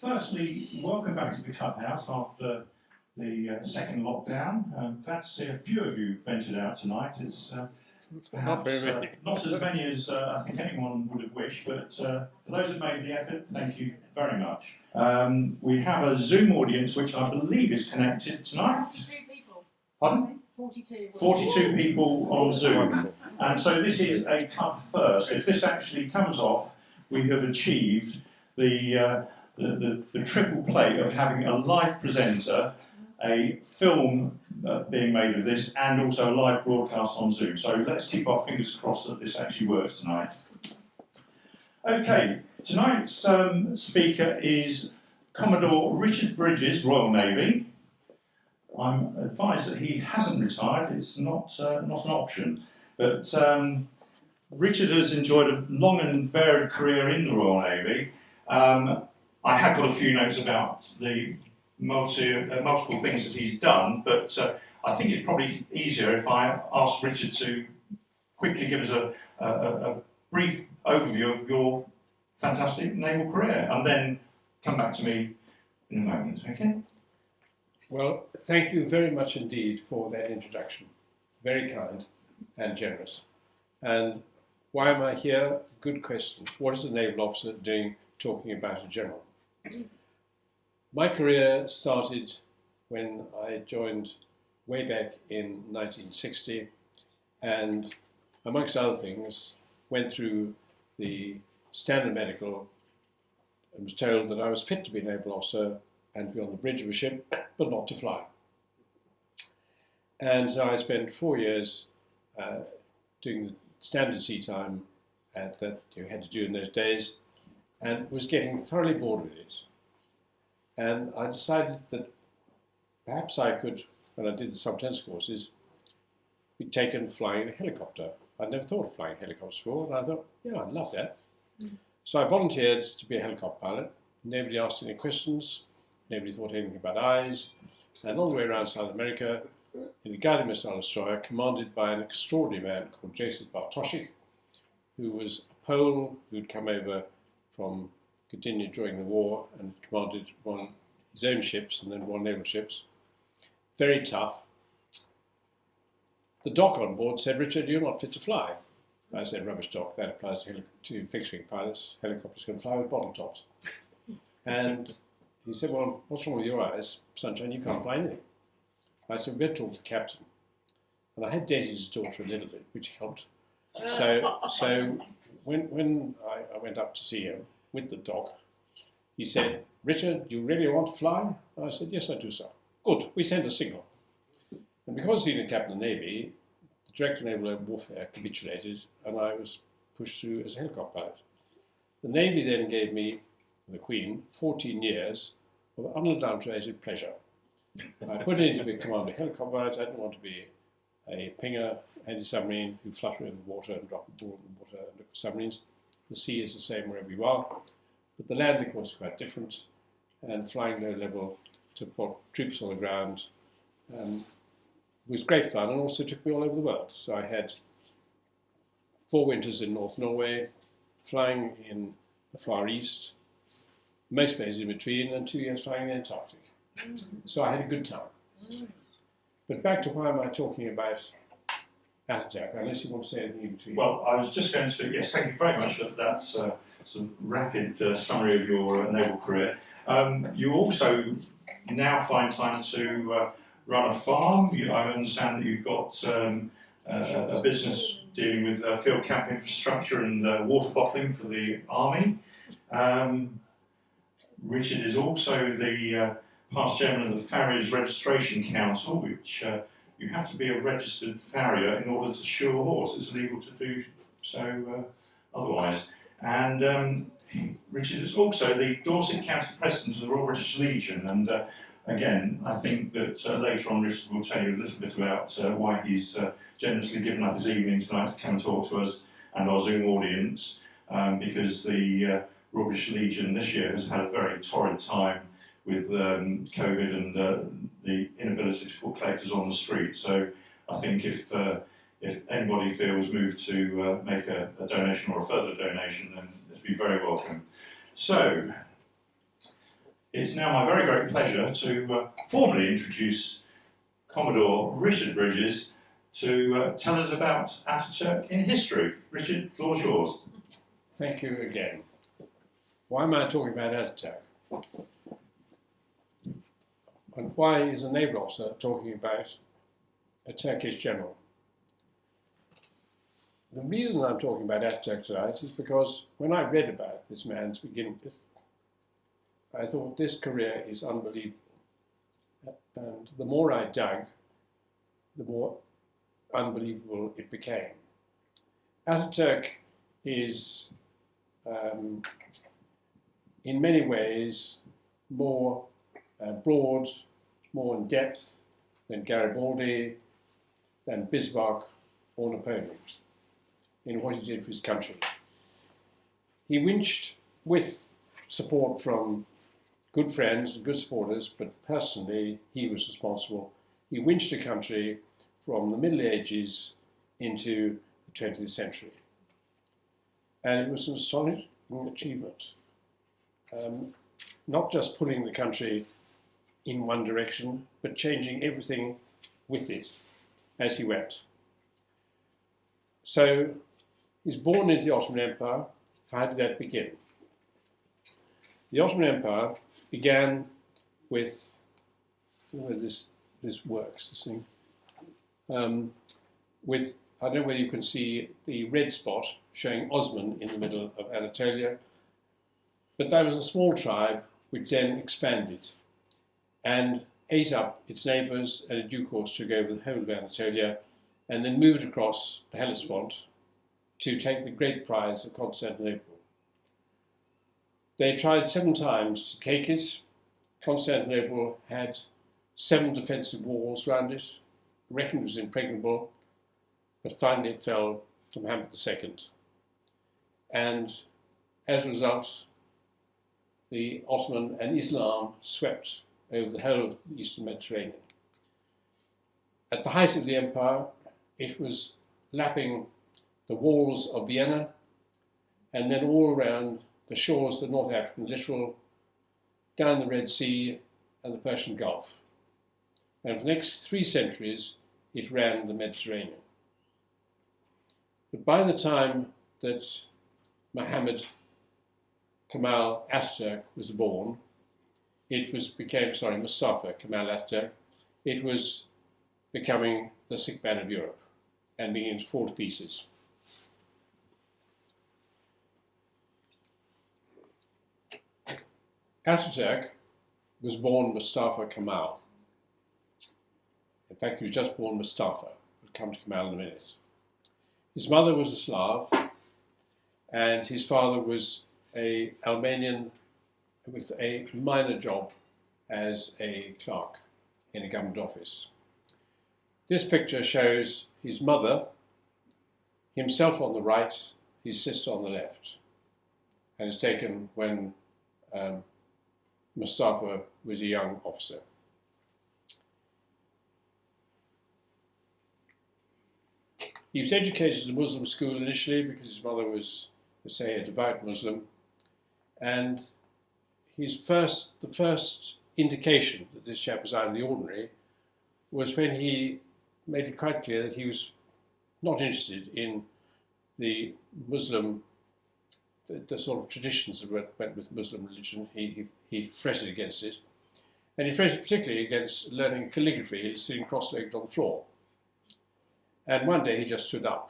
Firstly, welcome back to the clubhouse after the second lockdown. Glad to see a few of you ventured out tonight. It's perhaps not as many as I think anyone would have wished, but for those who made the effort, thank you very much. We have a Zoom audience which I believe is connected tonight. 42 people. Pardon? 42 people on Zoom. And so this is a tough first. If this actually comes off, we have achieved the triple play of having a live presenter, a film being made of this, and also a live broadcast on Zoom. So let's keep our fingers crossed that this actually works tonight. Okay, tonight's speaker is Commodore Richard Bridges, Royal Navy. I'm advised that he hasn't retired. It's not an option. But Richard has enjoyed a long and varied career in the Royal Navy. I have got a few notes about the multiple things that he's done, but I think it's probably easier if I ask Richard to quickly give us a brief overview of your fantastic naval career, and then come back to me in a moment, okay? Well, thank you very much indeed for that introduction. Very kind and generous. And why am I here? Good question. What is a naval officer doing talking about a general? My career started when I joined way back in 1960, and amongst other things, went through the standard medical and was told that I was fit to be a naval officer and to be on the bridge of a ship, but not to fly. And so I spent 4 years doing the standard sea time that you had to do in those days, and was getting thoroughly bored with it. And I decided that perhaps I could, when I did the subtennis courses, be taken flying a helicopter. I'd never thought of flying helicopters before, and I thought, yeah, I'd love that. So I volunteered to be a helicopter pilot. Nobody asked any questions. Nobody thought anything about eyes. And all the way around South America, in a guided missile destroyer commanded by an extraordinary man called Joseph Bartoszek, who was a Pole who'd come over from continued during the war and commanded his own ships and then one naval ships. Very tough. The doc on board said, "Richard, you're not fit to fly." I said, "Rubbish doc, that applies to fixed-wing pilots. Helicopters can fly with bottle tops." And he said, "Well, what's wrong with your eyes, Sunshine? You can't fly anything." I said, "We better talk to the captain." And I had dated his daughter a little bit, which helped. So when I went up to see him with the doc, he said, "Richard, do you really want to fly?" And I said, "Yes, I do, sir." "Good, we send a signal." And because he'd been captain of the Navy, the Director of Naval Air Warfare capitulated, and I was pushed through as a helicopter pilot. The Navy then gave me, the Queen, 14 years of unadulterated pleasure. I put in to be commander helicopter pilot. I didn't want to be a pinger anti-submarine who flutter in the water and drop the ball in the water and look for submarines. The sea is the same wherever you are, but the land, of course, is quite different, and flying low level to put troops on the ground was great fun, and also took me all over the world. So I had 4 winters in North Norway, flying in the Far East, most places in between, and 2 years flying in the Antarctic. So I had a good time. But back to why am I talking about Ataturk, unless you want to say anything in between. Well, I was just going to, yes, thank you very much for that sort of rapid summary of your naval career. You also now find time to run a farm. I understand that you've got a business dealing with field camp infrastructure and water bottling for the Army. Richard is also the past chairman of the Farriers Registration Council, which you have to be a registered farrier in order to shoe a horse. It's illegal to do so otherwise. And Richard is also the Dorset County President of the Royal British Legion. And again, I think that later on Richard will tell you a little bit about why he's generously given up his evening tonight to come and talk to us and our Zoom audience, because the Royal British Legion this year has had a very torrid time with COVID and the inability to put collectors on the street. So I think if anybody feels moved to make a donation or a further donation, then it'd be very welcome. So It's now my very great pleasure to formally introduce Commodore Richard Bridges to tell us about Ataturk in history. Richard, floor's yours. Thank you again. Why am I talking about Ataturk? And why is a naval officer talking about a Turkish general? The reason I'm talking about Ataturk tonight is because when I read about this man to begin with, I thought this career is unbelievable. And the more I dug, the more unbelievable it became. Ataturk is, in many ways, more broad, more in depth than Garibaldi, than Bismarck or Napoleon in what he did for his country. He winched with support from good friends and good supporters, but personally he was responsible. He winched a country from the Middle Ages into the 20th century. And it was an astonishing achievement. Not just pulling the country in one direction, but changing everything with it as he went. So he's born into the Ottoman Empire. How did that begin? The Ottoman Empire began with, I don't know whether this works, this thing, with, I don't know whether you can see the red spot showing Osman in the middle of Anatolia, but that was a small tribe which then expanded and ate up its neighbours and in due course took over the whole of Anatolia and then moved across the Hellespont to take the great prize of Constantinople. They tried 7 times to take it. Constantinople had 7 defensive walls round it, reckoned it was impregnable, but finally it fell to Muhammad II. And as a result, the Ottoman and Islam swept over the whole of the Eastern Mediterranean. At the height of the empire, it was lapping the walls of Vienna and then all around the shores of the North African littoral, down the Red Sea and the Persian Gulf. And for the next 3 centuries, it ran the Mediterranean. But by the time that Muhammad Kemal Ataturk was born, Mustafa Kemal Ataturk, it was becoming the sick man of Europe and beginning to fall to pieces. Ataturk was born Mustafa Kemal. In fact, he was just born Mustafa. We'll come to Kemal in a minute. His mother was a Slav, and his father was an Albanian with a minor job as a clerk in a government office. This picture shows his mother, himself on the right, his sister on the left, and is taken when Mustafa was a young officer. He was educated at a Muslim school initially because his mother was, let's say, a devout Muslim, and the first indication that this chap was out of the ordinary was when he made it quite clear that he was not interested in the Muslim, the sort of traditions that went with Muslim religion. He fretted against it, and he fretted particularly against learning calligraphy, sitting cross-legged on the floor. And one day he just stood up,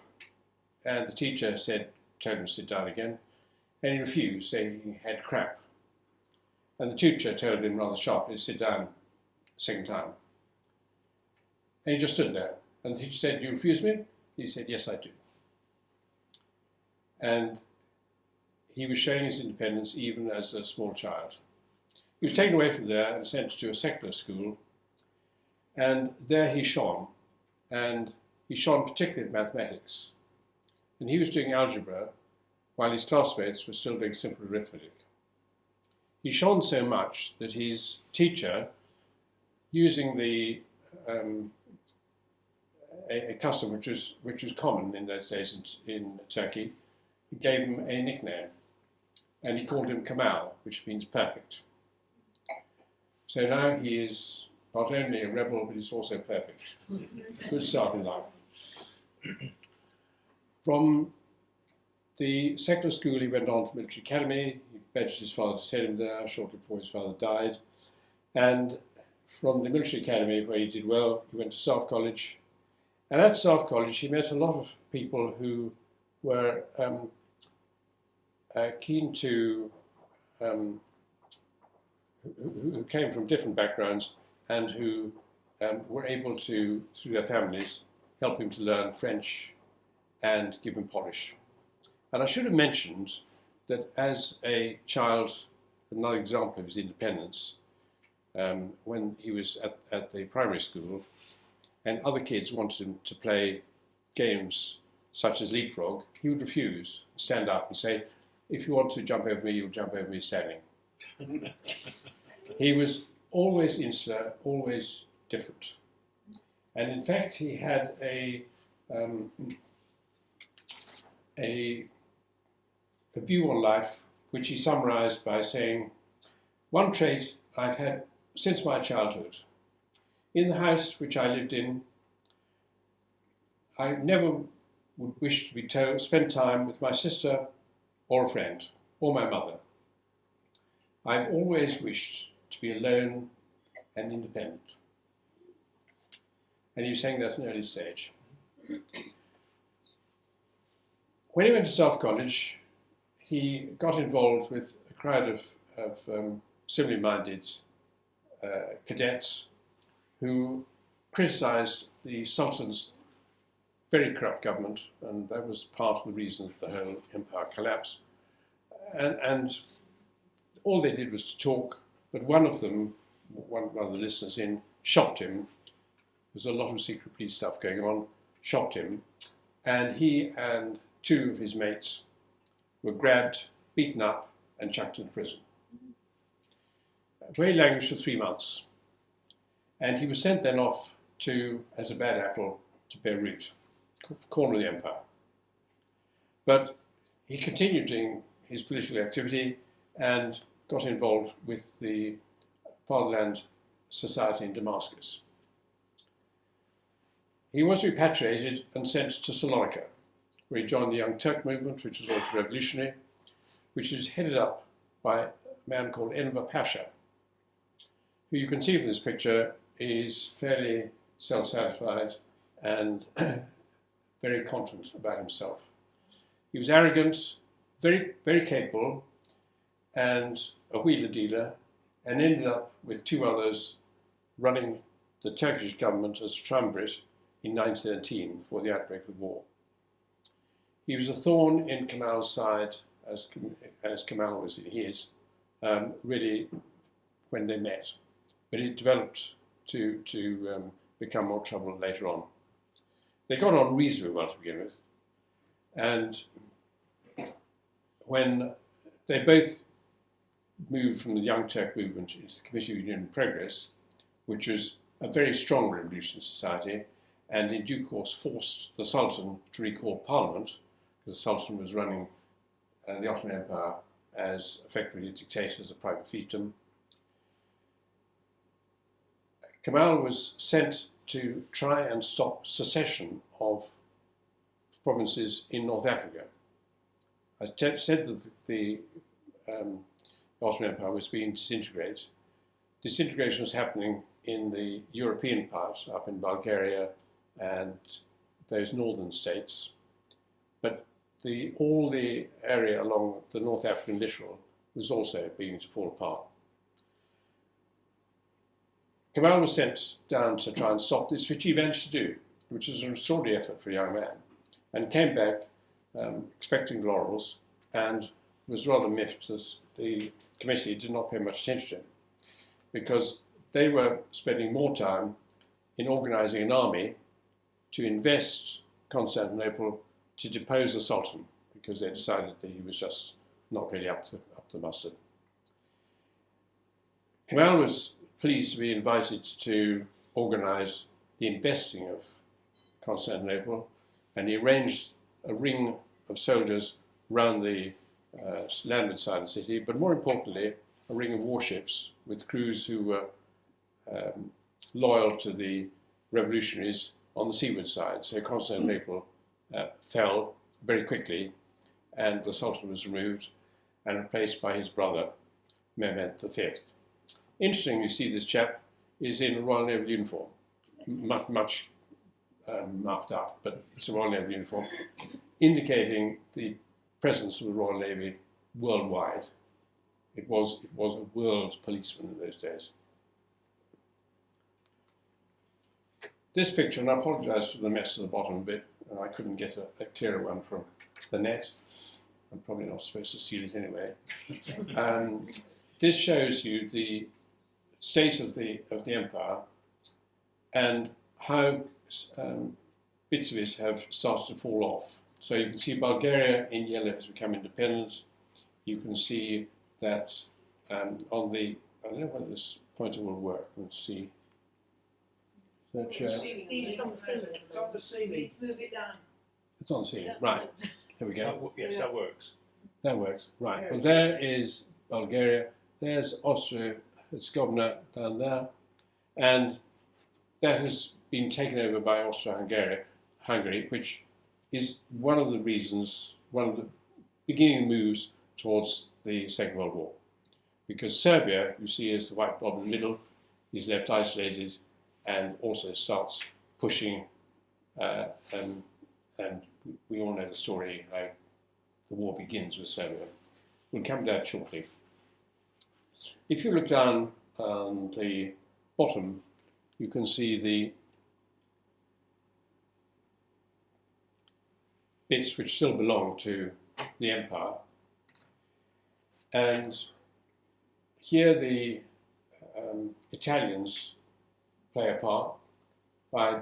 and the teacher told him to sit down again, and he refused, saying he had cramp. And the tutor told him rather sharply to sit down a second time. And he just stood there. And the teacher said, "Do you refuse me?" He said, "Yes, I do." And he was showing his independence even as a small child. He was taken away from there and sent to a secular school. And there he shone. And he shone particularly at mathematics. And he was doing algebra while his classmates were still doing simple arithmetic. He shone so much that his teacher, using a custom which was common in those days in Turkey, gave him a nickname, and he called him Kemal, which means perfect. So now he is not only a rebel, but he's also perfect. Good start in life. From the secular school, he went on to the military academy. He begged his father to send him there shortly before his father died. And from the military academy, where he did well, he went to Staff College. And at Staff College, he met a lot of people who were keen to, who came from different backgrounds and who were able to, through their families, help him to learn French and give him polish. And I should have mentioned that as a child, another example of his independence, when he was at the primary school, and other kids wanted him to play games such as leapfrog, he would refuse, stand up and say, if you want to jump over me, you'll jump over me standing. He was always insular, always different. And in fact, he had a view on life which he summarized by saying, one trait I've had since my childhood. In the house which I lived in, I never would wish to be spend time with my sister or a friend or my mother. I've always wished to be alone and independent. And he was saying that at an early stage. When he went to Staff College, he got involved with a crowd of similarly minded cadets who criticised the Sultan's very corrupt government, and that was part of the reason the whole empire collapsed. And all they did was to talk, but one of them, one of the listeners in, shocked him. There's a lot of secret police stuff going on, shocked him, and he and two of his mates were grabbed, beaten up, and chucked into prison, where he languished for 3 months. And he was sent then off to, as a bad apple, to Beirut, corner of the empire. But he continued doing his political activity and got involved with the Fatherland Society in Damascus. He was repatriated and sent to Salonika, where he joined the Young Turk movement, which was also revolutionary, which was headed up by a man called Enver Pasha, who you can see from this picture is fairly self-satisfied and very confident about himself. He was arrogant, very, very capable, and a wheeler dealer, and ended up with two others running the Turkish government as a triumvirate in 1913, before the outbreak of the war. He was a thorn in Kemal's side, as Kemal was in his, really, when they met. But it developed to become more trouble later on. They got on reasonably well to begin with, and when they both moved from the Young Turk movement into the Committee of Union and Progress, which was a very strong revolutionary society, and in due course forced the Sultan to recall Parliament, because the Sultan was running the Ottoman Empire as effectively a dictator, as a private fiefdom. Kemal was sent to try and stop secession of provinces in North Africa. I said that the Ottoman Empire was being disintegrated. Disintegration was happening in the European part, up in Bulgaria and those northern states, but all the area along the North African littoral was also beginning to fall apart. Kemal was sent down to try and stop this, which he managed to do, which was an extraordinary effort for a young man, and came back expecting laurels, and was rather miffed that the committee did not pay much attention to him, because they were spending more time in organising an army to invest Constantinople to depose the Sultan, because they decided that he was just not really up to mustard. Kemal was pleased to be invited to organise the investing of Constantinople, and he arranged a ring of soldiers around the landward side of the city, but more importantly, a ring of warships with crews who were loyal to the revolutionaries on the seaward side. So Constantinople fell very quickly, and the Sultan was removed and replaced by his brother, Mehmed V. Interesting, you see this chap is in a Royal Naval uniform, much muffed up, but it's a Royal Naval uniform, indicating the presence of the Royal Navy worldwide. It was a world policeman in those days. This picture, and I apologise for the mess at the bottom of it, I couldn't get a clearer one from the net. I'm probably not supposed to steal it anyway. This shows you the state of the empire and how bits of it have started to fall off. So you can see Bulgaria in yellow has become independent. You can see that on the, I don't know whether this pointer will work. Let's see. It's on the ceiling. It's on the ceiling. Move it down. It's on the ceiling, right. There we go. Yes, that works. That works, right. Well, there is Bulgaria. There's Austria-Herzegovina down there. And that has been taken over by Austria-Hungary, which is one of the reasons, one of the beginning moves towards the Second World War. Because Serbia, you see as the white blob in the middle, is left isolated and also starts pushing, and we all know the story, how the war begins with Serbia. We'll come to that shortly. If you look down on the bottom, you can see the bits which still belong to the empire. And here the Italians play a part by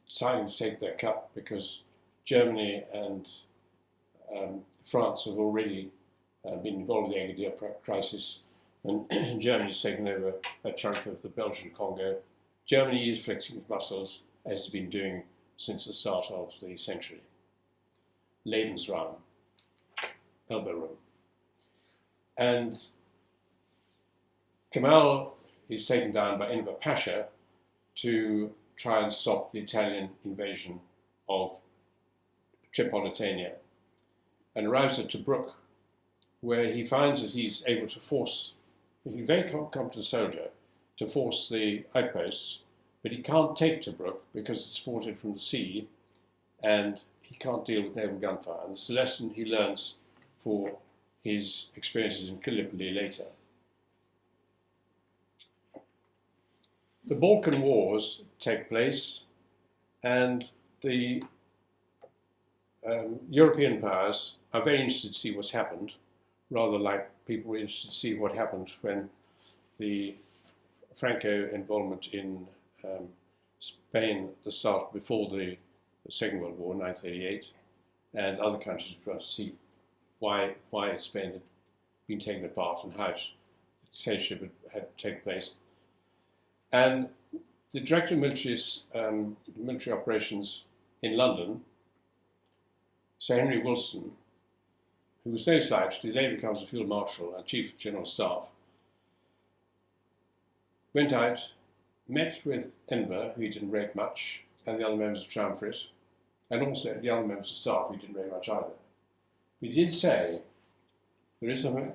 deciding to take their cut because Germany and France have already been involved with the Agadir crisis, and Germany's taken over a chunk of the Belgian Congo. Germany is flexing its muscles, as it's been doing since the start of the century. Lebensraum, elbow room. And Kemal is taken down by Enver Pasha to try and stop the Italian invasion of Tripolitania, and arrives at Tobruk, where he finds that he's able to force, he's a very competent soldier, to force the outposts, but he can't take Tobruk because it's supported from the sea, and he can't deal with naval gunfire. And it's a lesson he learns for his experiences in Gallipoli later. The Balkan Wars take place, and the European powers are very interested to see what's happened, rather like people were interested to see what happened when the Franco involvement in Spain at the start, before the Second World War, 1988, and other countries were trying to see why Spain had been taken apart and how dictatorship had taken place. And the director of military operations in London, Sir Henry Wilson, who was no slouch, he later becomes a field marshal and chief of general staff, went out, met with Enver, who he didn't rate much, and the other members of Triumvirate, and also the other members of staff, who he didn't rate much either. But he did say, there is a man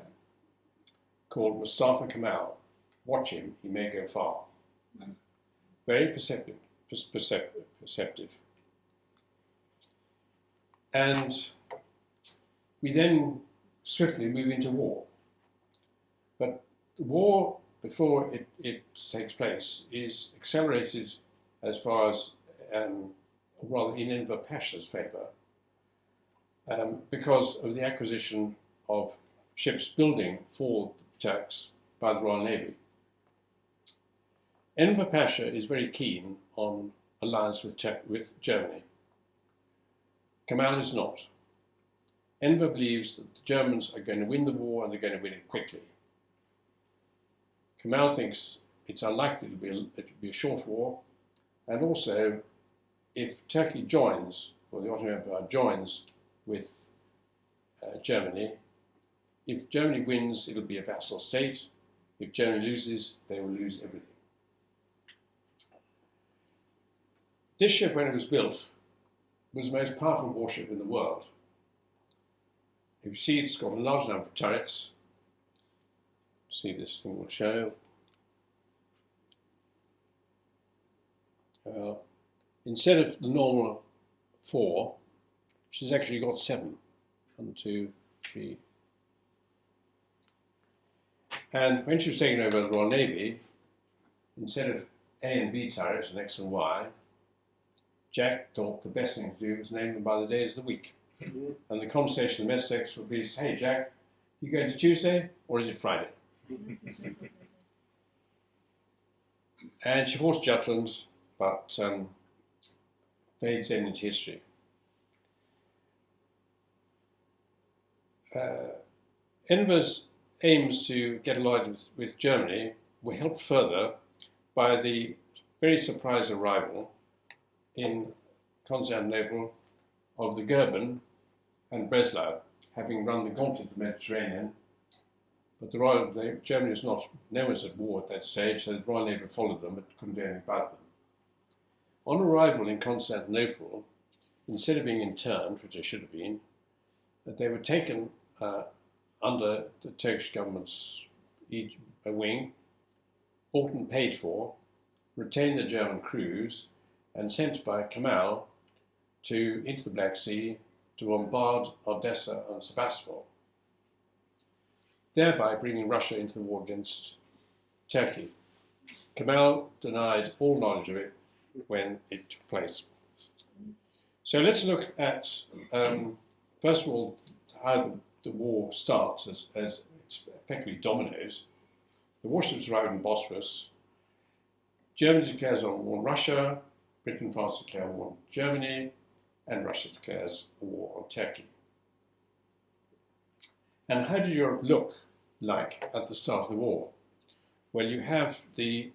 called Mustafa Kemal. Watch him, he may go far. Very perceptive. And we then swiftly move into war. But the war, before it takes place, is accelerated as far as, rather in Enver Pasha's favour, because of the acquisition of ships building for the Turks by the Royal Navy. Enver Pasha is very keen on alliance with Germany. Kemal is not. Enver believes that the Germans are going to win the war and they're going to win it quickly. Kemal thinks it's unlikely it will be a short war, and also if Turkey joins, or the Ottoman Empire joins with Germany, if Germany wins, it'll be a vassal state. If Germany loses, they will lose everything. This ship, when it was built, was the most powerful warship in the world. You see, it's got a large number of turrets. See, this thing will show. Instead of the normal 4, she's actually got 7. 1, 2, 3. And when she was taken over the Royal Navy, instead of A and B turrets and X and Y, Jack thought the best thing to do was name them by the days of the week. And the conversation in the mess decks would be, hey Jack, you going to Tuesday or is it Friday? And she fought Jutland, but fades into history. Enver's aims to get allied with Germany were helped further by the very surprise arrival in Constantinople of the Goeben and Breslau, having run the gauntlet of the Mediterranean. But the Royal Navy, Germany was not, no one was at war at that stage, so the Royal Navy followed them but couldn't do anything about them. On arrival in Constantinople, instead of being interned, which they should have been, they were taken under the Turkish government's wing, bought and paid for, retained the German crews, and sent by Kemal into the Black Sea to bombard Odessa and Sebastopol, thereby bringing Russia into the war against Turkey. Kemal denied all knowledge of it when it took place. So let's look at, first of all, how the war starts as it's effectively dominoes. The warships arrive in Bosphorus. Germany declares war on Russia, Britain and France declare war on Germany, and Russia declares war on Turkey. And how did Europe look like at the start of the war? Well, you have the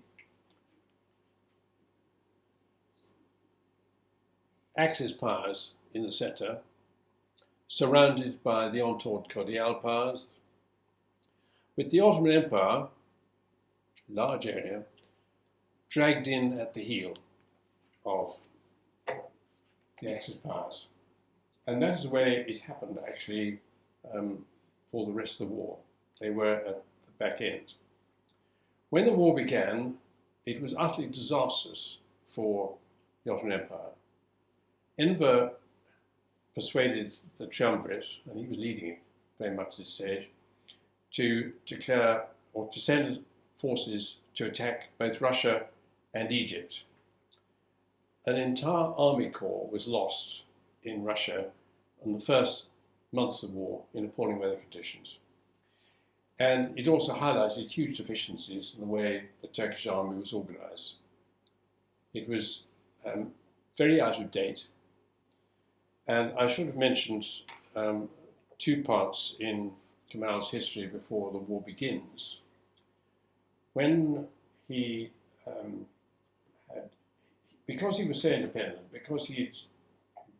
Axis powers in the centre, surrounded by the Entente Cordiale powers, with the Ottoman Empire, large area, dragged in at the heel of the Axis powers. And that is the way it happened, actually, for the rest of the war. They were at the back end. When the war began, it was utterly disastrous for the Ottoman Empire. Enver persuaded the triumvirate, and he was leading it very much at this stage, to declare or to send forces to attack both Russia and Egypt. An entire army corps was lost in Russia in the first months of the war in appalling weather conditions. And it also highlighted huge deficiencies in the way the Turkish army was organized. It was very out of date. And I should have mentioned 2 parts in Kemal's history before the war begins. When he because he was so independent, because he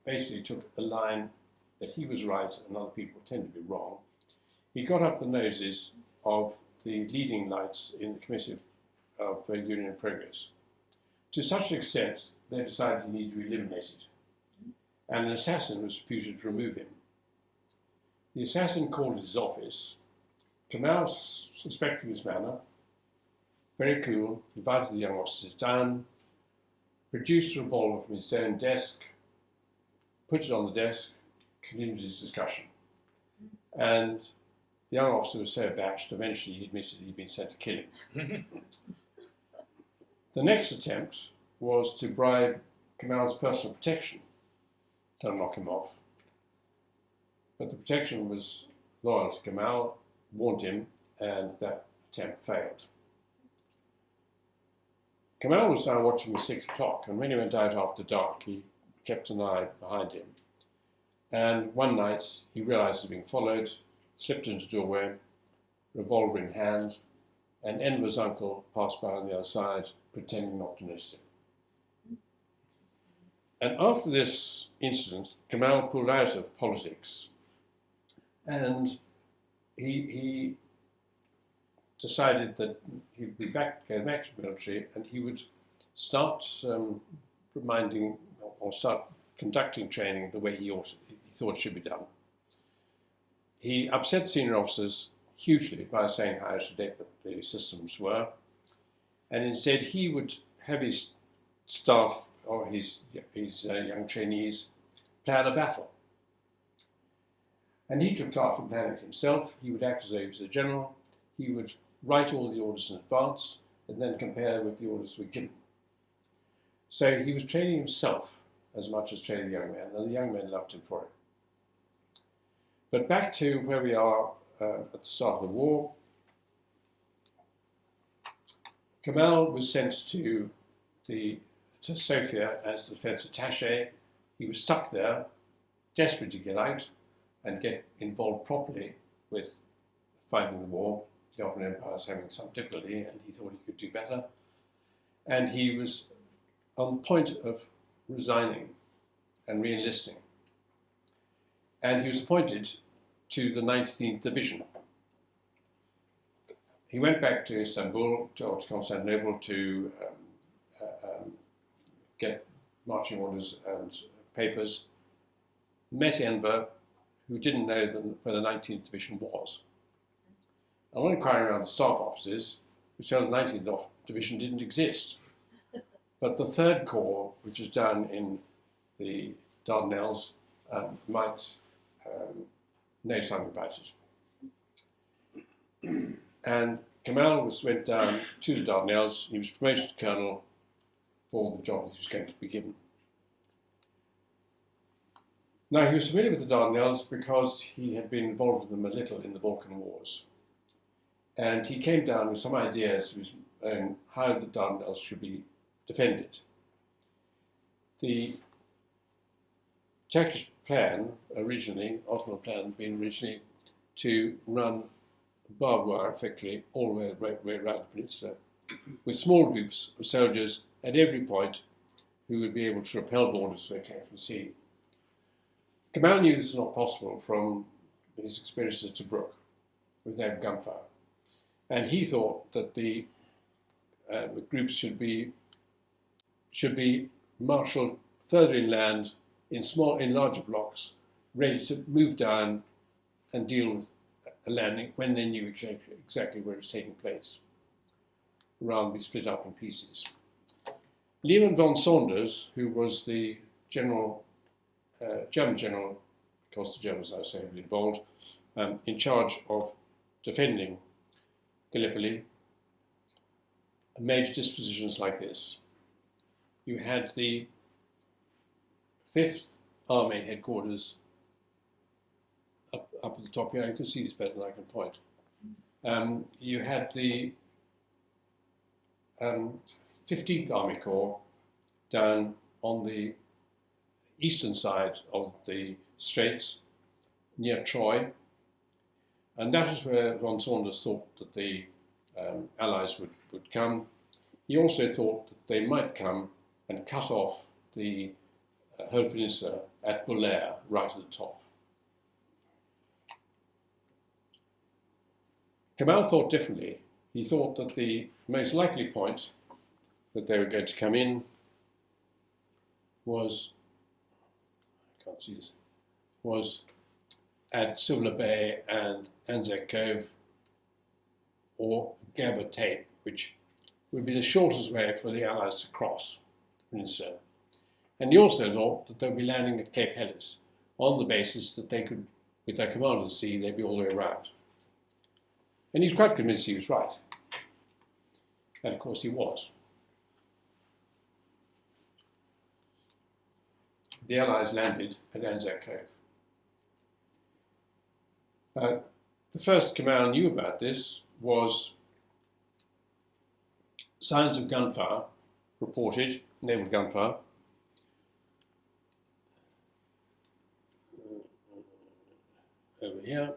basically took a line that he was right and other people tended to be wrong, he got up the noses of the leading lights in the Committee of Union and Progress. To such an extent, they decided he needed to be eliminated. And an assassin was deputed to remove him. The assassin called at his office. Kemal, suspecting his manner, very cool, invited the young officers down, produced a revolver from his own desk, put it on the desk, continued his discussion. And the young officer was so abashed, eventually he admitted he'd been sent to kill him. The next attempt was to bribe Kemal's personal protection to knock him off. But the protection was loyal to Kemal, warned him, and that attempt failed. Kemal was now watching at 6 o'clock, and when he went out after dark, he kept an eye behind him. And one night, he realized he was being followed, slipped into the doorway, revolver in hand, and Enver's uncle passed by on the other side, pretending not to notice him. And after this incident, Kemal pulled out of politics, and he decided that he'd go back to the military, and he would start reminding or start conducting training the way he thought it should be done. He upset senior officers hugely by saying how out of date the systems were, and instead he would have his staff or his young trainees plan a battle. And he took charge of planning it himself. He would act as though he was a general. He would write all the orders in advance and then compare with the orders were given. So he was training himself as much as training the young men, and the young men loved him for it. But back to where we are at the start of the war. Kemal was sent to Sofia as the defense attaché. He was stuck there, desperate to get out and get involved properly with fighting the war. The Ottoman Empire was having some difficulty, and he thought he could do better. And he was on the point of resigning and re-enlisting. And he was appointed to the 19th Division. He went back to Istanbul, to Constantinople, to get marching orders and papers, met Enver, who didn't know where the 19th Division was. And on inquiring around the staff officers, we said the 19th Division didn't exist. But the 3rd Corps, which is down in the Dardanelles, might know something about it. And Kemal went down to the Dardanelles. He was promoted to colonel for the job that he was going to be given. Now, he was familiar with the Dardanelles because he had been involved with them a little in the Balkan Wars. And he came down with some ideas of his own how the Dardanelles should be defended. The Turkish plan originally, Ottoman plan, had been originally to run barbed wire effectively all the way around the peninsula, with small groups of soldiers at every point who would be able to repel boarders when they came from the sea. Kemal knew this was not possible from his experiences at Tobruk with no gunfire, and he thought that the groups should be marshalled further inland in larger blocks, ready to move down and deal with a landing when they knew exactly where it was taking place, rather than be split up in pieces. Lehman von Saunders, who was the German general, because the Germans are so heavily involved, in charge of defending Gallipoli, made dispositions like this. You had the 5th Army headquarters up at the top here. You can see this better than I can point. You had the 15th Army Corps down on the eastern side of the Straits near Troy, and that is where von Saunders thought that the Allies would come. He also thought that they might come and cut off the whole peninsula at Bulair, right at the top. Kemal thought differently. He thought that the most likely point that they were going to come in was, I can't see this, was at Suvla Bay and Anzac Cove, or Gabba Tape, which would be the shortest way for the Allies to cross the peninsula. And he also thought that they would be landing at Cape Helles on the basis that they could, with their command at sea, they'd be all the way around. And he's quite convinced he was right. And of course he was. The Allies landed at Anzac Cove. The first Kemal knew about this was signs of gunfire reported, naval gunfire, over here,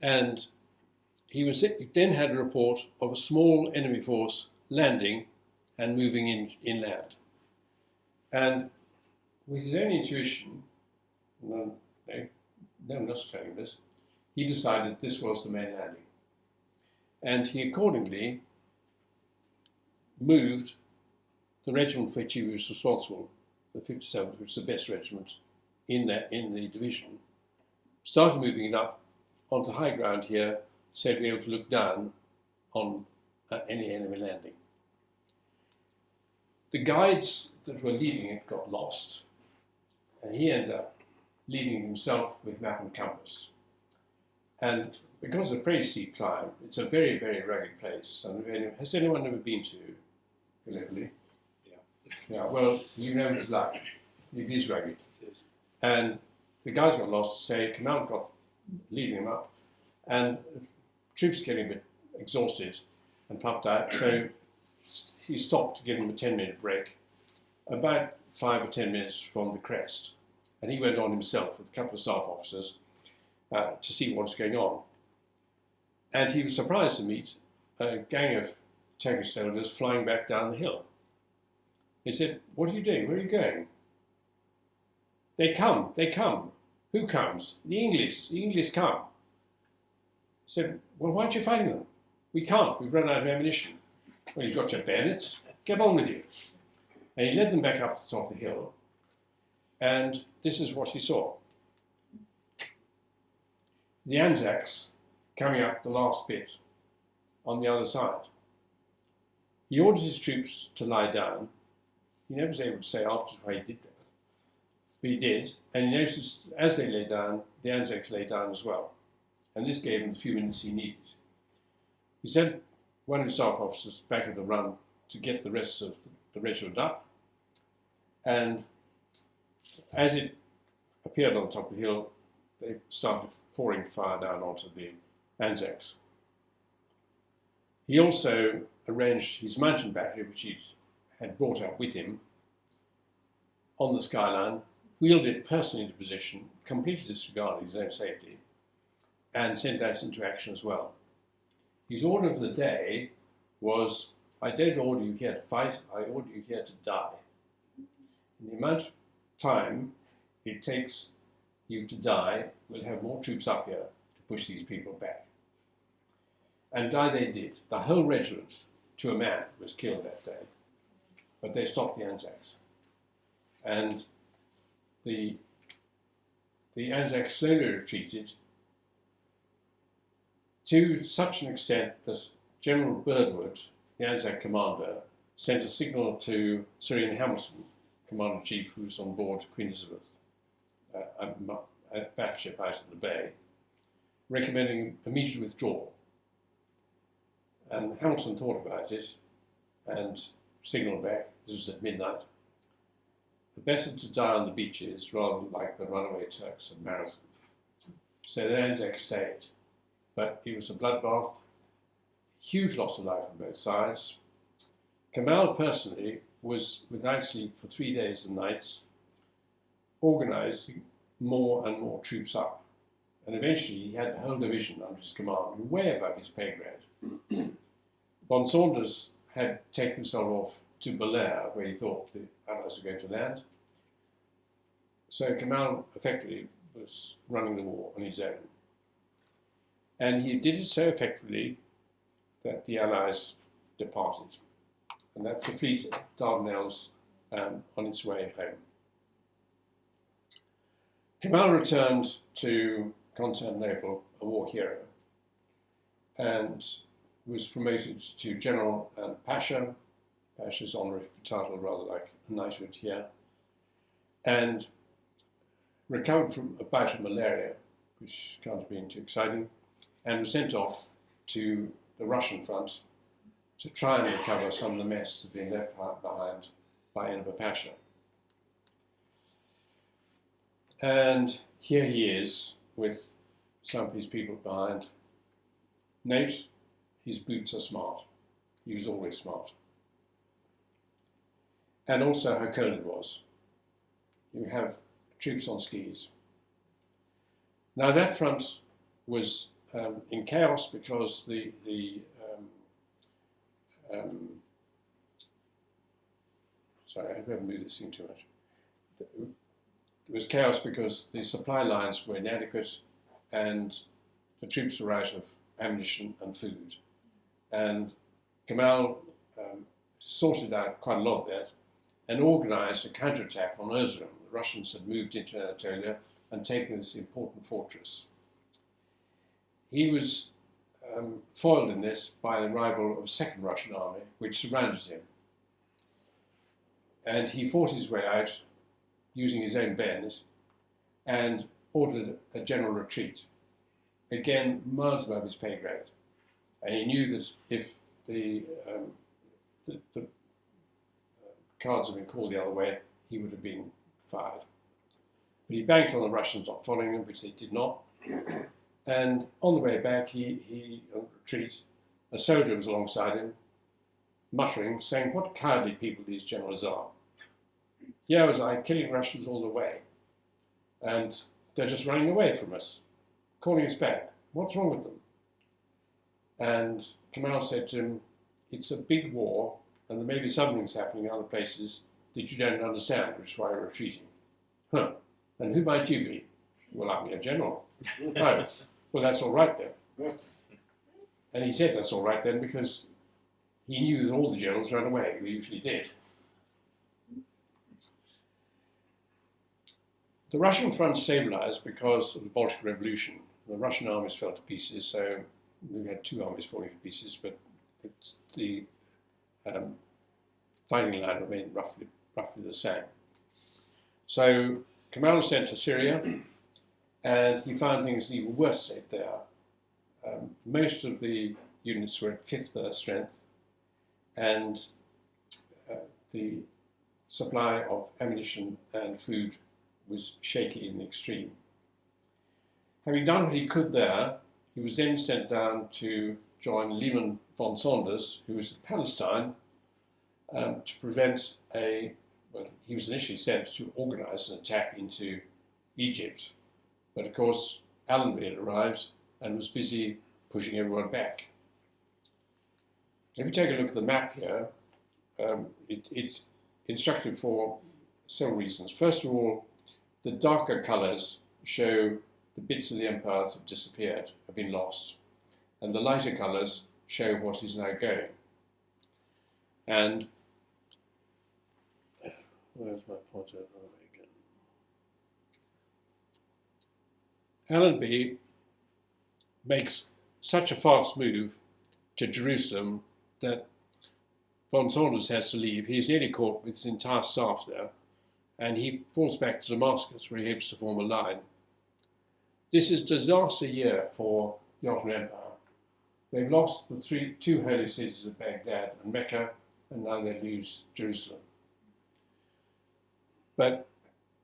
and he then had a report of a small enemy force landing and moving inland. And with his own intuition, no one else was telling him this, he decided this was the main landing. And he accordingly moved the regiment for which he was responsible, the 57th, which is the best regiment in the division, started moving it up onto high ground here, so to be able to look down on any enemy landing. The guides that were leading it got lost, and he ended up leading himself with map and compass. And because of the pretty steep climb, it's a very, very rugged place. And has anyone ever been to Gallipoli? Yeah, well, you know what it's like. It is rugged. And the guys got lost, so Kamal got leading them up, and troops getting a bit exhausted and puffed out, so he stopped to give them a 10-minute break, about 5 or 10 minutes from the crest, and he went on himself with a couple of staff officers to see what's going on. And he was surprised to meet a gang of Turkish soldiers flying back down the hill. He said, "What are you doing? Where are you going?" They come. Who comes? The English come. He said, "Well, why aren't you fighting them?" "We can't, we've run out of ammunition." "Well, you've got your bayonets, get on with you." And he led them back up to the top of the hill, and this is what he saw. The Anzacs coming up the last bit on the other side. He ordered his troops to lie down. He never was able to say afterwards why he did that, but he did, and he noticed as they lay down, the Anzacs lay down as well, and this gave him the few minutes he needed. He sent one of his staff officers back at the run to get the rest of the regiment up, and as it appeared on the top of the hill, they started pouring fire down onto the Anzacs. He also arranged his mountain battery, which he had brought up with him, on the skyline, wheeled it personally into position, completely disregarding his own safety, and sent that into action as well. His order of the day was, "I don't order you here to fight, I order you here to die." And the amount of time it takes you to die, we'll have more troops up here to push these people back. And die they did. The whole regiment, to a man, was killed that day. But they stopped the Anzacs. And the Anzacs slowly retreated to such an extent that General Birdwood, the Anzac commander, sent a signal to Sir Ian Hamilton, Commander-in-Chief, who was on board Queen Elizabeth, a battleship out in the bay, recommending immediate withdrawal. And Hamilton thought about it and signalled back, this was at midnight, better to die on the beaches rather than like the runaway Turks at Marathon. So the Anzacs stayed, but it was a bloodbath, huge loss of life on both sides. Kamal personally was without sleep for 3 days and nights, organising more and more troops up. And eventually he had the whole division under his command, way above his pay grade. Von Saunders had taken himself off to Belair, where he thought the Allies were going to land. So Kamal effectively was running the war on his own. And he did it so effectively that the Allies departed. And that's the fleet of Dardanelles on its way home. Kamal returned to Constantinople a war hero and was promoted to General and Pasha. Pasha's honorary title, rather like a knighthood here, and recovered from a bout of malaria, which can't have been too exciting, and was sent off to the Russian front to try and recover some of the mess that had been left behind by Enver Pasha. And here he is with some of his people behind. Note, his boots are smart. He was always smart. And also how cold it was. You have troops on skis. Now that front was in chaos because sorry, I hope I haven't moved this thing too much. It was chaos because the supply lines were inadequate and the troops were out of ammunition and food. And Kamal sorted out quite a lot of that and organised a counterattack on Erzurum. The Russians had moved into Anatolia and taken this important fortress. He was foiled in this by the arrival of a second Russian army, which surrounded him. And he fought his way out using his own bayonets and ordered a general retreat. Again, miles above his pay grade. And he knew that if the cards had been called the other way, he would have been fired. But he banked on the Russians not following him, which they did not. And on the way back, he on retreat, a soldier was alongside him, muttering, saying, "What cowardly people these generals are. Here was I killing Russians all the way, and they're just running away from us, calling us back. What's wrong with them?" And Kemal said to him, "It's a big war, and there may be some things happening in other places that you don't understand, which is why we're retreating." "Huh, and who might you be?" "Well, I'm your general." "Oh, well, that's all right then." And he said that's all right then because he knew that all the generals ran away, they usually did. The Russian front stabilized because of the Bolshevik Revolution. The Russian armies fell to pieces, so we had two armies falling to pieces, but the fighting line remained roughly the same. So Kemal was sent to Syria, and he found things in an even worse state there. Most of the units were at fifth strength, and the supply of ammunition and food was shaky in the extreme. Having done what he could there, he was then sent down to join Lehman von Saunders, who was in Palestine, to prevent he was initially sent to organise an attack into Egypt. But of course, Allenby had arrived and was busy pushing everyone back. If you take a look at the map here, it's instructive for several reasons. First of all, the darker colours show the bits of the empire that have disappeared, have been lost, and the lighter colours show what is now going. And where's my pointer? Allenby makes such a fast move to Jerusalem that von Saunders has to leave. He's nearly caught with his entire staff there, and he falls back to Damascus, where he hopes to form a line. This is a disaster year for the Ottoman Empire. They've lost the two holy cities of Baghdad and Mecca, and now they lose Jerusalem. But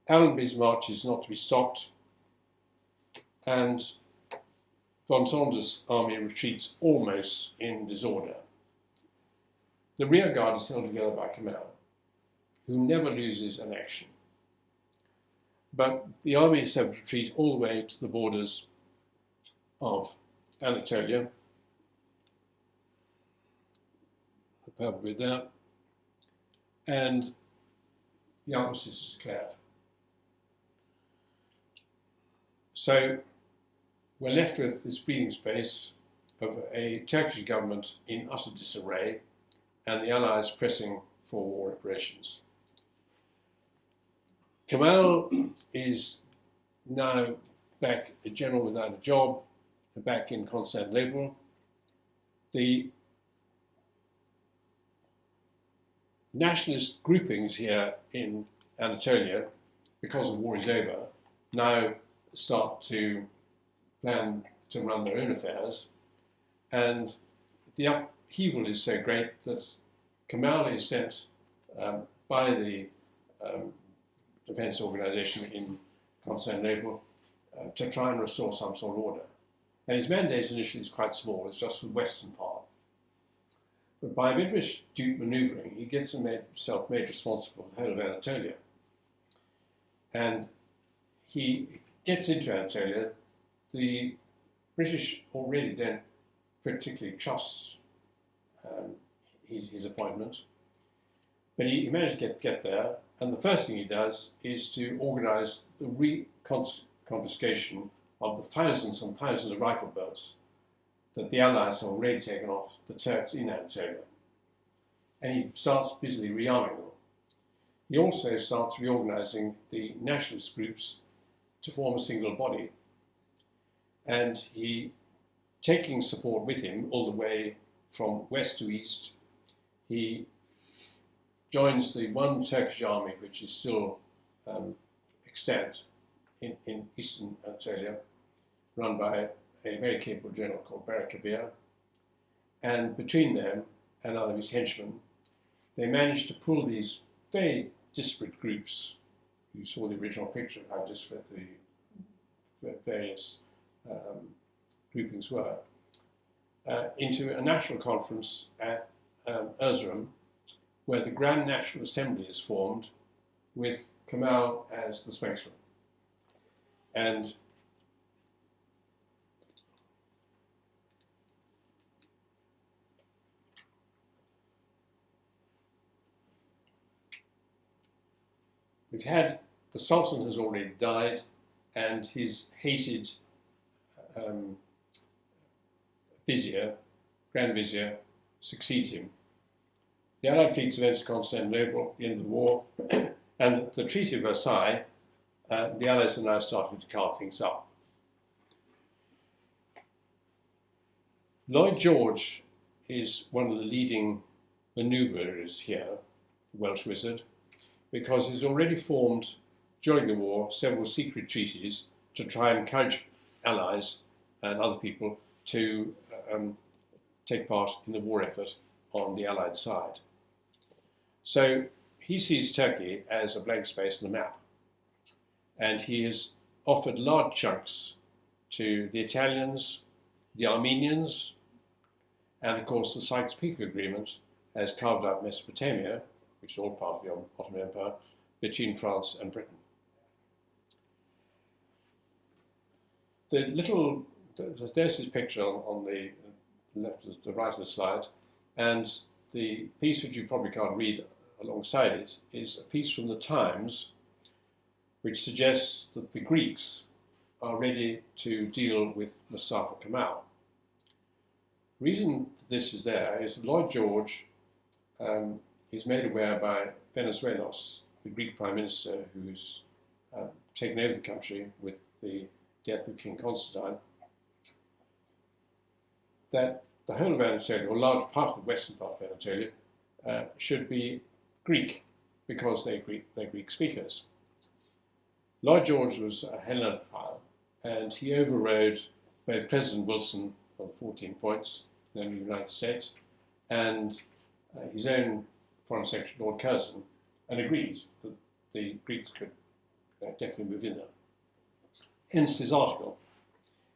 Allenby's march is not to be stopped, and von Saunders' army retreats almost in disorder. The rear guard is held together by Kemal, who never loses an action. But the army is able to retreat all the way to the borders of Anatolia, the purple bit there, and the armistice is declared. So we're left with this breathing space of a Turkish government in utter disarray and the Allies pressing for war reparations. Kemal is now back a general without a job, back in Constantinople. The nationalist groupings here in Anatolia, because the war is over, now start to plan to run their own affairs, and the upheaval is so great that Kemal is sent by the defense organization in Constantinople to try and restore some sort of order. And his mandate initially is quite small, it's just for the western part. But by a bit of astute manoeuvring, he gets himself made responsible for the whole of Anatolia. And he gets into Anatolia. The British already don't particularly trust his appointment, but he managed to get there, and the first thing he does is to organise the confiscation of the thousands and thousands of rifle bolts that the Allies have already taken off the Turks in Anatolia. and he starts busily rearming them. He also starts reorganizing the nationalist groups to form a single body, and he, taking support with him all the way from west to east, he joins the one Turkish army which is still extant in eastern Anatolia, run by a very capable general called Barakabir, and between them and other of his henchmen, they managed to pull these very disparate groups. You saw the original picture of how disparate the various groupings were, into a national conference at Erzurum, where the Grand National Assembly is formed with Kemal as the spokesman. And we've had, the Sultan has already died, and his hated vizier, Grand Vizier, succeeds him. The Allied fleets have entered Constantinople at the end of the war, and the Treaty of Versailles, the Allies are now starting to carve things up. Lloyd George is one of the leading manoeuvrers here, the Welsh wizard, because he's already formed, during the war, several secret treaties to try and encourage allies and other people to take part in the war effort on the Allied side. So he sees Turkey as a blank space on the map, and he has offered large chunks to the Italians, the Armenians, and of course the Sykes-Picot Agreement has carved out Mesopotamia, which is all part of the Ottoman Empire, between France and Britain. There's his picture on the left, the right of the slide, and the piece which you probably can't read alongside it is a piece from the Times which suggests that the Greeks are ready to deal with Mustafa Kemal. The reason this is there is that Lloyd George is made aware by Venizelos, the Greek Prime Minister who's taken over the country with the death of King Constantine, that the whole of Anatolia, or a large part of the western part of Anatolia, should be Greek, because they're Greek speakers. Lloyd George was a Hellenophile, and he overrode both President Wilson on 14 points in the United States and his own Foreign Secretary, Lord Curzon, and agreed that the Greeks could definitely move in there. Hence his article.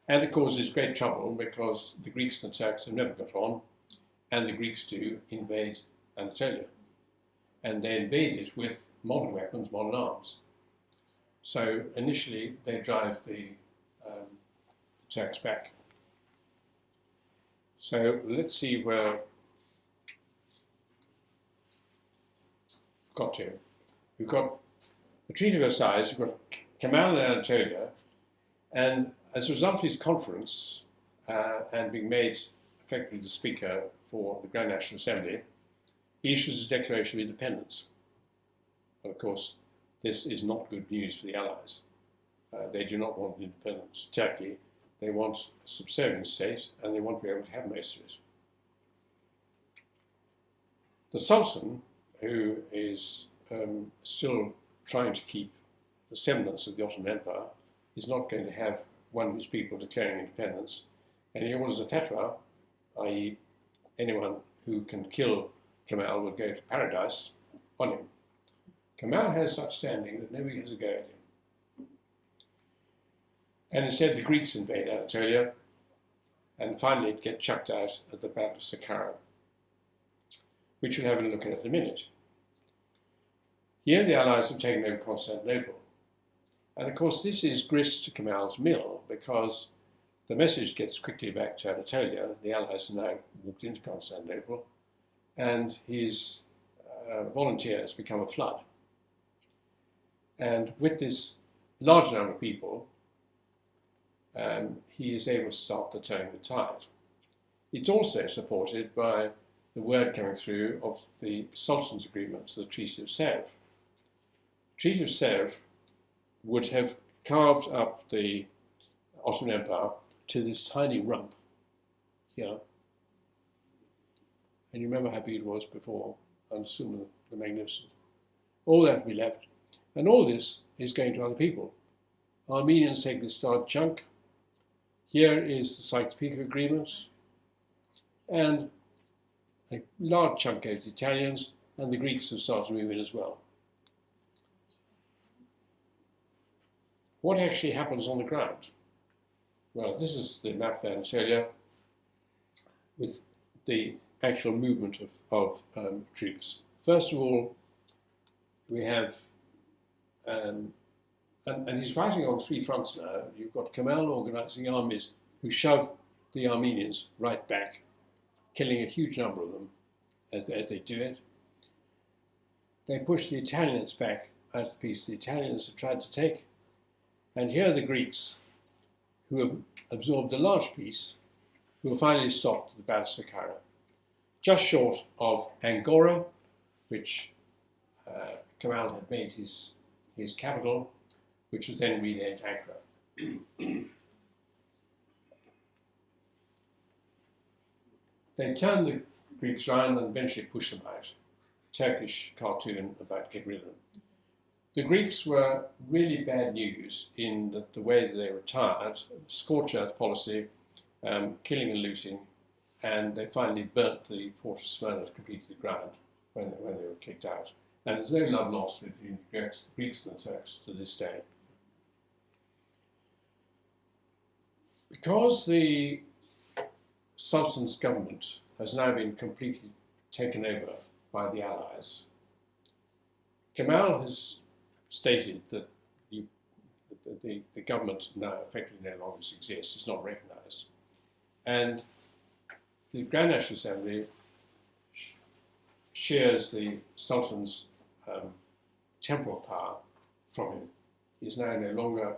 And it causes great trouble because the Greeks and the Turks have never got on, and the Greeks do invade Anatolia. And they invade it with modern weapons, modern arms. So initially they drive the Turks back. So let's see where we've got to. We've got the Treaty of Versailles, we've got Kemal in Anatolia, and as a result of his conference and being made effectively the Speaker for the Grand National Assembly, he issues a declaration of independence. And of course, this is not good news for the Allies. They do not want independent Turkey. They want a subservient state, and they want to be able to have most of it. The Sultan, who is still trying to keep the semblance of the Ottoman Empire, is not going to have one of his people declaring independence, and he orders a fatwa, i.e. anyone who can kill Kemal will go to paradise, on him. Kemal has such standing that nobody has a go at him. And instead the Greeks invade Anatolia, and finally it gets chucked out at the Battle of Saqqara, which we'll have a look at in a minute. Here the Allies have taken over Constantinople. And of course this is grist to Kemal's mill, because the message gets quickly back to Anatolia. The Allies have now walked into Constantinople, and his volunteers become a flood. And with this large number of people, he is able to start the turning the tide. It's also supported by the word coming through of the Sultan's agreement to the Treaty of Sèvres. The Treaty of Sèvres would have carved up the Ottoman Empire to this tiny rump here. And you remember how big it was before, under Suleiman the Magnificent. All that would be left. And all this is going to other people. Armenians take this large chunk. Here is the Sykes-Picot Agreement. And a large chunk goes to the Italians, and the Greeks have started to move in as well. What actually happens on the ground? Well, this is the map of Anatolia with the actual movement of troops. First of all, we have, and he's fighting on three fronts now. You've got Kemal organising armies who shove the Armenians right back, killing a huge number of them as they do it. They push the Italians back out of the piece the Italians have tried to take. And here are the Greeks, who have absorbed a large piece, who have finally stopped at the Battle of Saqqara, just short of Angora, which Kemal had made his capital, which was then renamed Ankara. They turned the Greeks around and eventually pushed them out. Turkish cartoon about getting rid of them. The Greeks were really bad news in the way that they retired, scorched earth policy, killing and looting, and they finally burnt the fort of Smyrna completely to the ground when they were kicked out. And there's no love lost between the Greeks and the Turks to this day. Because the Sultan's government has now been completely taken over by the Allies, Kemal has stated that the government now effectively no longer exists, it's not recognised. And the Grand National Assembly shares the Sultan's temporal power from him. He's now no longer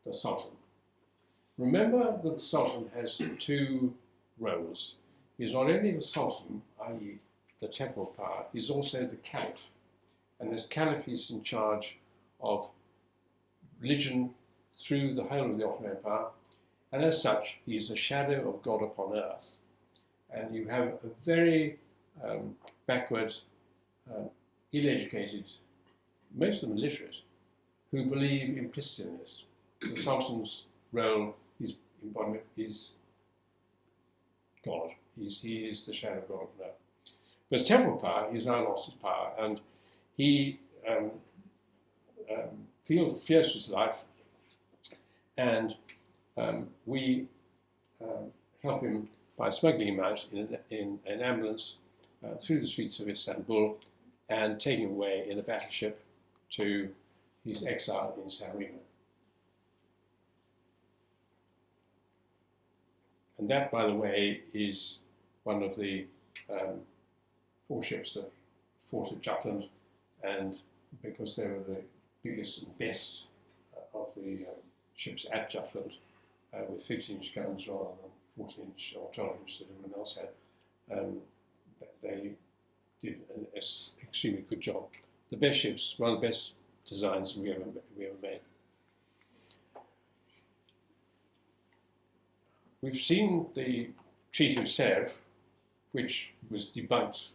the Sultan. Remember that the Sultan has two roles. He's not only the Sultan, i.e. the temporal power, he's also the Caliph. And as Caliph, he's in charge of religion through the whole of the Ottoman Empire, and as such, he's a shadow of God upon earth. And you have a very backward, ill-educated, most of them illiterate, who believe implicitly in this. The Sultan's role is God. He is the shadow of God upon earth. But his temporal power, he's now lost his power, and he feels fierce with his life, and we help him by smuggling him out in an ambulance through the streets of Istanbul and taking him away in a battleship to his exile in San Remo. And that, by the way, is one of the 4 ships that fought at Jutland, and because they were the biggest and best of the ships at Jutland, with 15-inch guns rather than 14-inch or 12-inch that everyone else had, they did an extremely good job. The best ships, one of the best designs we ever made. We've seen the Treaty of Sèvres, which was debunked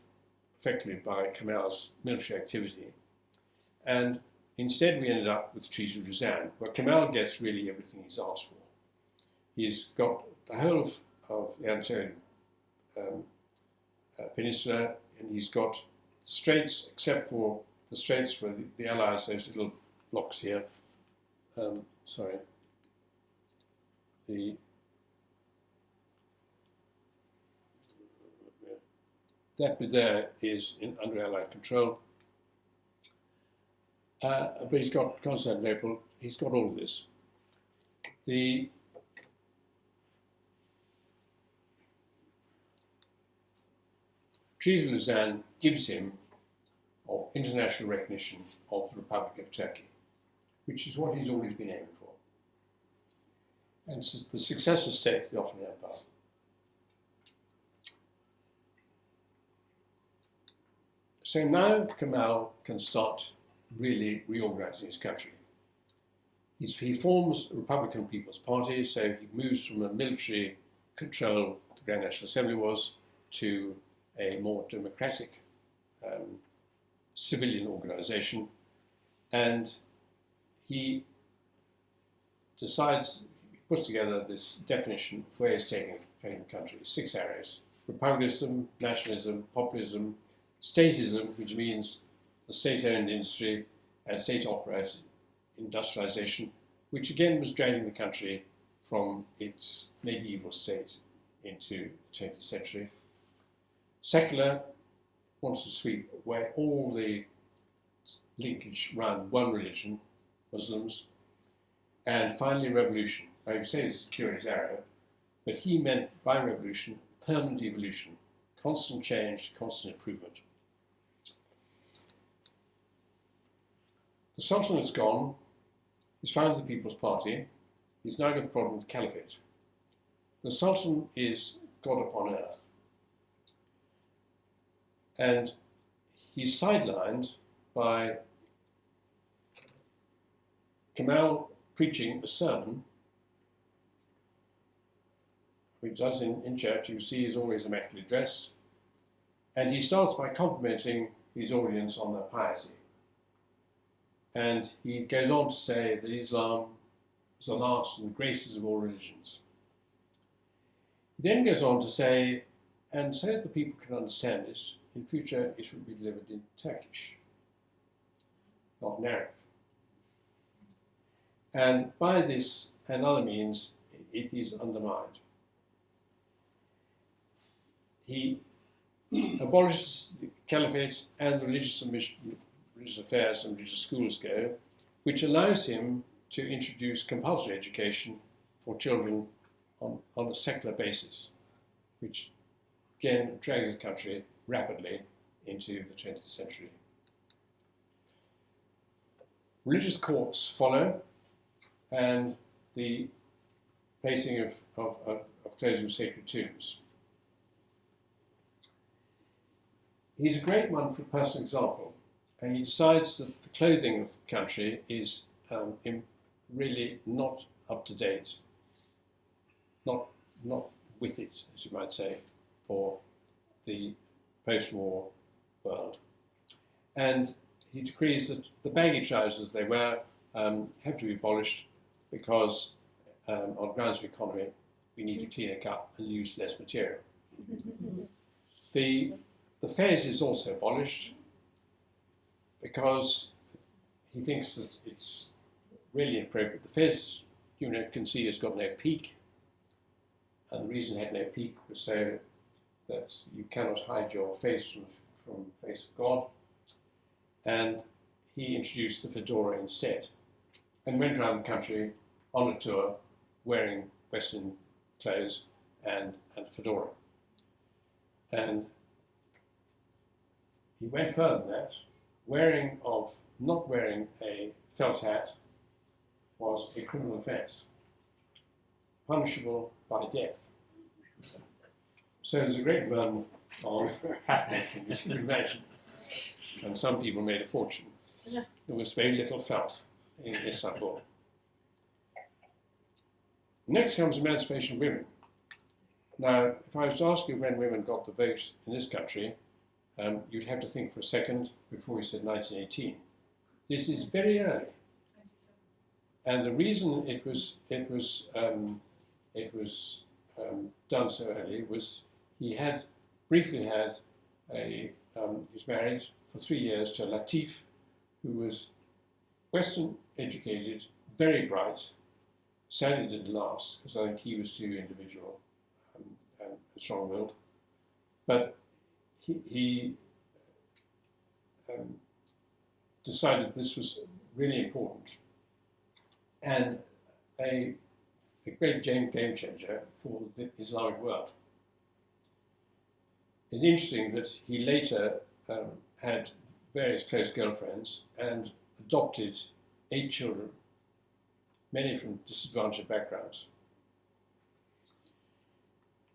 effectively by Kemal's military activity, and instead we ended up with the Treaty of Lausanne, where Kemal gets really everything he's asked for. He's got the whole of the Anatolian peninsula, and he's got the straits, except for the straits where the Allies, those little blocks here, that bit there is under Allied control. But he's got Constantinople, he's got all of this. The Treaty of Lausanne gives him international recognition of the Republic of Turkey, which is what he's always been aiming for. And it's the successor state of the Ottoman Empire. So now Kemal can start really reorganizing his country. He forms the Republican People's Party, so he moves from a military control, the Grand National Assembly was, to a more democratic civilian organization. And he decides, he puts together this definition of where he's taking the country, 6 areas: republicanism, nationalism, populism, statism, which means the state-owned industry, and state-operated industrialization, which again was dragging the country from its medieval state into the 20th century. Secular wants to sweep away all the linkage around one religion, Muslims, and finally revolution. I would say this is Curie's arrow, but he meant by revolution permanent evolution, constant change, constant improvement. The Sultan is gone. He's founded the People's Party. He's now got the problem with the Caliphate. The Sultan is God upon earth. And he's sidelined by Kemal preaching a sermon, which he does in church. You see he's always immaculately dressed. And he starts by complimenting his audience on their piety. And he goes on to say that Islam is the last and the greatest of all religions. He then goes on to say, and so that the people can understand this, in future it will be delivered in Turkish, not in Arabic. And by this and other means, it is undermined. He abolishes the caliphate and the religious affairs and religious schools go, which allows him to introduce compulsory education for children on a secular basis, which again drags the country rapidly into the 20th century. Religious courts follow, and the placing of closing of sacred tombs. He's a great one for a personal example, and he decides that the clothing of the country is really not up to date, not with it, as you might say, for the post-war world. And he decrees that the baggy trousers they wear have to be abolished because on grounds of economy, we need to clean it up and use less material. The fez is also abolished because he thinks that it's really inappropriate. The fez, you can see, has got no peak, and the reason it had no peak was so that you cannot hide your face from the face of God. And he introduced the fedora instead, and went around the country on a tour wearing Western clothes and a fedora. And he went further than that. Not wearing a felt hat was a criminal offence, punishable by death. So there's a great run on hat making, as you can imagine. And some people made a fortune. There was very little felt in Istanbul. Next comes emancipation of women. Now, if I was to ask you when women got the vote in this country, you'd have to think for a second before you said 1918. This is very early. And the reason it was done so early was he was married for 3 years to a Latif, who was Western educated, very bright. Sadly didn't last because I think he was too individual and strong-willed. But he decided this was really important and a great game changer for the Islamic world. It's interesting that he later had various close girlfriends and adopted 8 children, many from disadvantaged backgrounds.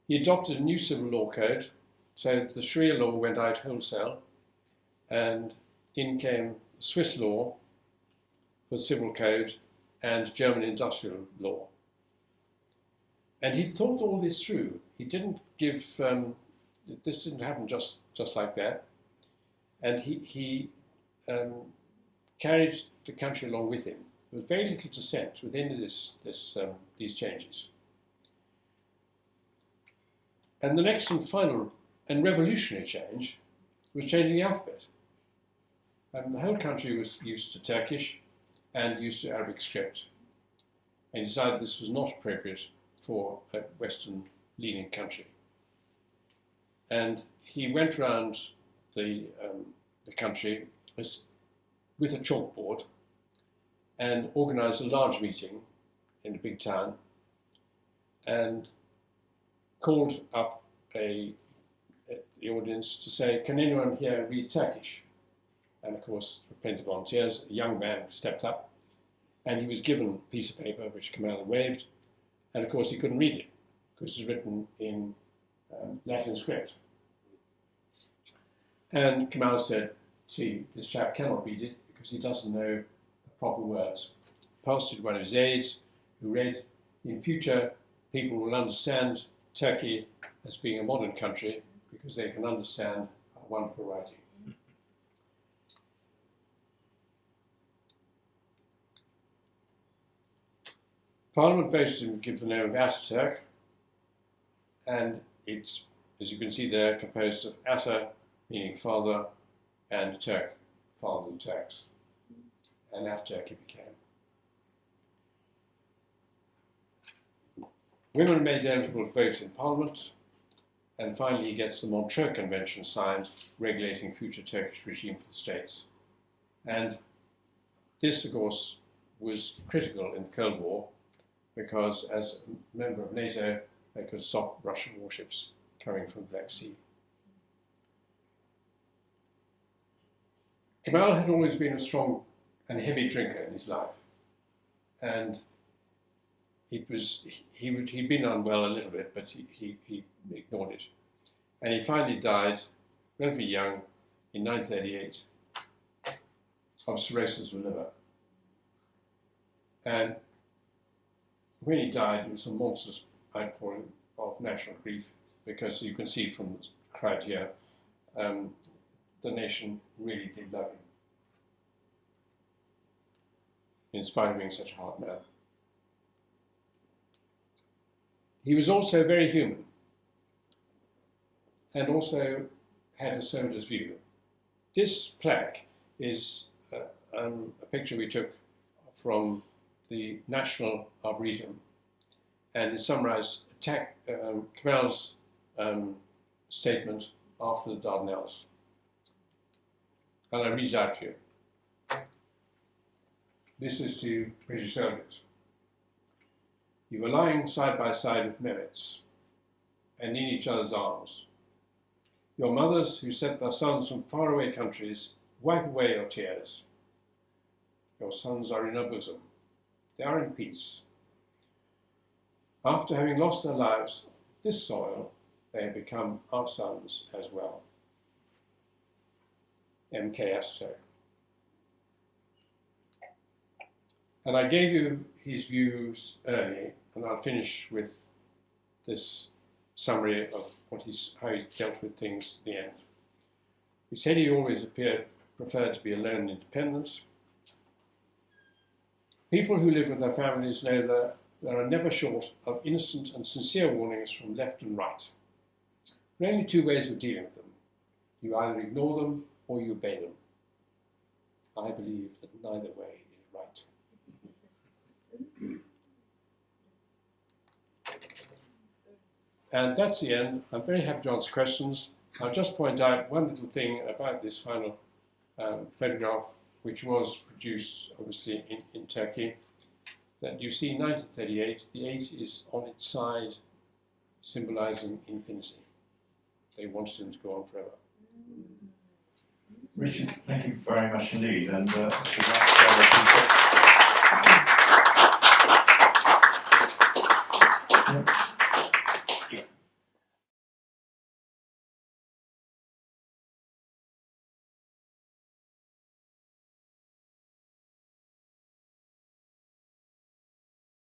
He adopted a new civil law code, so the Sharia law went out wholesale, and in came Swiss law for the civil code and German industrial law. And he thought all this through. He didn't give, this didn't happen just like that. And he carried the country along with him. There was very little dissent within these changes. And the next and final and revolutionary change was changing the alphabet. The whole country was used to Turkish and used to Arabic script, and he decided this was not appropriate for a Western-leaning country. And he went around the country with a chalkboard and organised a large meeting in a big town and called up the audience to say, can anyone here read Turkish? And of course, there were plenty of volunteers. A young man stepped up and he was given a piece of paper which Kemal had waved, and of course he couldn't read it because it was written in Latin script. And Kemal said, see, this chap cannot read it because he doesn't know the proper words. Passed it to one of his aides who read, in future people will understand Turkey as being a modern country because they can understand our wonderful writing. Parliament voted him to give the name of Ataturk, and it's, as you can see there, composed of Ata, meaning father, and Turk, father of the Turks. And Ataturk he became. Women are made eligible to vote in Parliament, and finally he gets the Montreux Convention signed, regulating future Turkish regime for the states. And this, of course, was critical in the Cold War, because as a member of NATO, they could stop Russian warships coming from the Black Sea. Kemal had always been a strong and heavy drinker in his life, and he'd been unwell a little bit, but he ignored it. And he finally died, relatively young, in 1938, of cirrhosis of the liver. And when he died, it was a monstrous outpouring of national grief, because you can see from the crowd here, the nation really did love him, in spite of being such a hard man. He was also very human, and also had a soldier's view. This plaque is a picture we took from the National Arboretum, and it summarised Kemal's statement after the Dardanelles. And I read it out for you. This is to British soldiers. You were lying side by side with Mehmets, and in each other's arms. Your mothers, who sent their sons from faraway countries, wipe away your tears. Your sons are in our bosom. They are in peace. After having lost their lives, this soil, they have become our sons as well. M.K. Ataturk. And I gave you his views early, and I'll finish with this summary of how he dealt with things at the end. He said he always preferred to be alone and independent. People who live with their families know that there are never short of innocent and sincere warnings from left and right. There are only two ways of dealing with them. You either ignore them or you obey them. I believe that neither way is right. And that's the end. I'm very happy to answer questions. I'll just point out one little thing about this final photograph, which was produced, obviously, in Turkey, that you see 1938, the 8 is on its side, symbolising infinity. They wanted him to go on forever. Richard, thank you very much indeed. And